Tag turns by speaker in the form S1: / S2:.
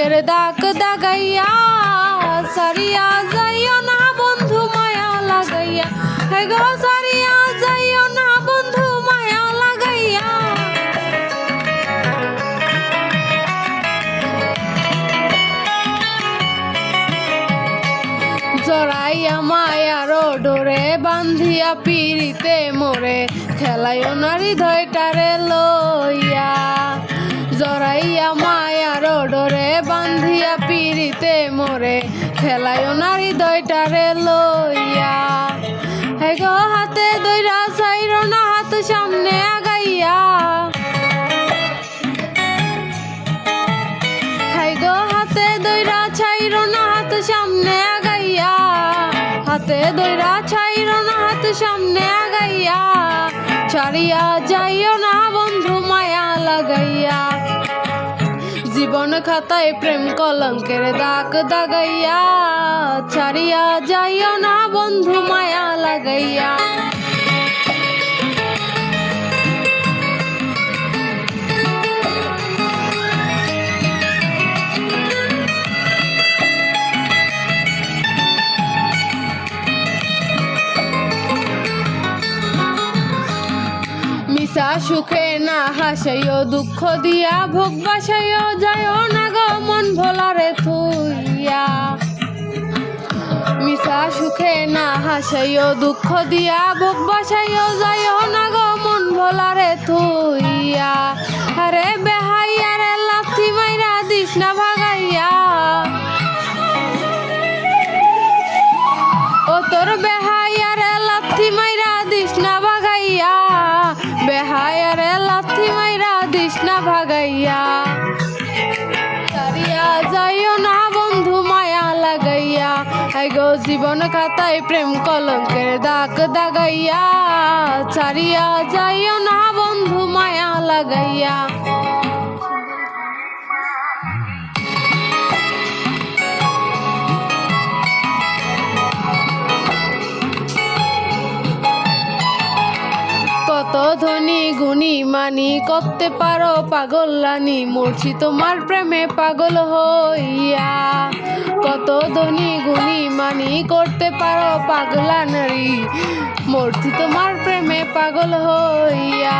S1: কলঙ্কের দাগ দাগাইয়া সারিয়া যাইও না বন্ধু মায়া লাগাইয়া, হে গো সারিয়া যাইও না বন্ধু মায়া লাগাইয়া। জড়াইয়া মায়ার ডোরে বান্ধিয়া পিড়িতে মোরে খেলাইও না হৃদয়টারে লইয়া। জড়াইয়া মায়ার ডোরে বান্ধিয়া পিড়িতে মোরে খেলাইও না হৃদয়টারে লইয়া। হে গো হাতে দইরা ছাইরো না হাত সামনে আগাইয়া, হে গো হাতে দইরা ছাইরো না হাত সামনে আগাইয়া, হাতে দইরা ছাইরো না হাত সামনে আগাইয়া। ছাড়িয়া যাইও না বন্ধু মায়া লাগাইয়া, জীবন খাতায় প্রেম কলঙ্কের দাগ দাগাইয়া। ছাড়িয়া যাইও না বন্ধু মায়া লাগাইয়া। মিশা সুখে না হাসাইও দুঃখ দিয়া ভোগ বাসাইও যাইও না গো মন ভোলারে থুইয়া। মিশা সুখে না হাসাইও দুঃখ দিয়া ভোগ বাসাইও যাইও না গো মন ভোলারে থুইয়া। আরে বেহাইয়া রে লাথি মাইরা দিস না ভাগাইয়া, ও তোর বেহাইয়া রে লাথি মাইরা দিস না ভাগাইয়া, বেহাইয়া রে লাথি মাইরা দিস না ভাগাইয়া। ছাড়িয়া যাইও না বন্ধু মায়া লাগাইয়া, এই গো জীবন খাতায় প্রেম কলঙ্কের দাগ দাগাইয়া। ছাড়িয়া যাইও না বন্ধু মায়া লাগাইয়া। কত ধনী গুণী মানি করতে পারো পাগলানি, মরছি তোমার প্রেমে পাগল হইয়া। কত ধনী গুণী মানি করতে পারো পাগলা নারী, মরছি তোমার প্রেমে পাগল হইয়া।